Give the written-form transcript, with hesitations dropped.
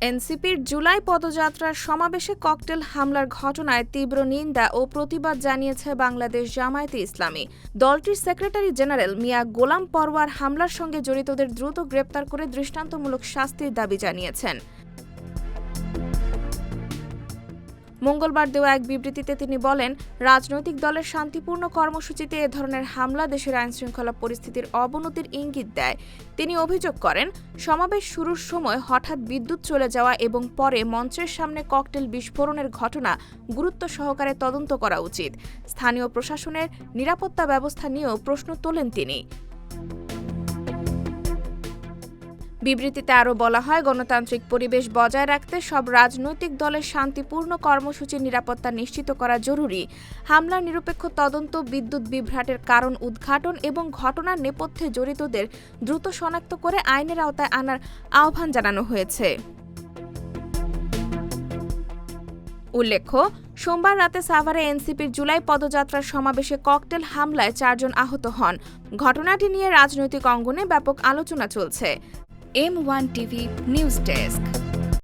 এনসিপির জুলাই পদযাত্রার সমাবেশে ককটেল হামলার ঘটনায় তীব্র নিন্দা ও প্রতিবাদ জানিয়েছে বাংলাদেশ জামায়াতে ইসলামী। দলটির সেক্রেটারি জেনারেল মিয়া গোলাম পরওয়ার হামলার সঙ্গে জড়িতদের দ্রুত গ্রেপ্তার করে দৃষ্টান্তমূলক শাস্তির দাবি জানিয়েছেন। মঙ্গলবার দেওয়া এক বিবৃতিতে তিনি বলেন, রাজনৈতিক দলের শান্তিপূর্ণ কর্মসূচিতে এ ধরনের হামলা দেশের আইনশৃঙ্খলা পরিস্থিতির অবনতির ইঙ্গিত দেয়। তিনি অভিযোগ করেন, সমাবেশ শুরুর সময় হঠাৎ বিদ্যুৎ চলে যাওয়া এবং পরে মঞ্চের সামনে ককটেল বিস্ফোরণের ঘটনা গুরুত্ব সহকারে তদন্ত করা উচিত। স্থানীয় প্রশাসনের নিরাপত্তা ব্যবস্থা নিয়েও প্রশ্ন তোলেন তিনি। বিবৃতিতে আরও বলা হয়, গণতান্ত্রিক পরিবেশ বজায় রাখতে সব রাজনৈতিক দলের শান্তিপূর্ণ কর্মসূচির নিরাপত্তা নিশ্চিত করা জরুরি। হামলার নিরপেক্ষ তদন্ত, বিদ্যুৎ বিভ্রাটের কারণ উদ্ঘাটন এবং ঘটনার নেপথ্যে জড়িতদের দ্রুত শনাক্ত করে আইনের আওতায় আনার আহ্বান জানানো হয়েছে। উল্লেখ্য, সোমবার রাতে সাভারে এনসিপির জুলাই পদযাত্রার সমাবেশে ককটেল হামলায় 4 জন আহত হন। ঘটনাটি নিয়ে রাজনৈতিক অঙ্গনে ব্যাপক আলোচনা চলছে। M1 TV News Desk।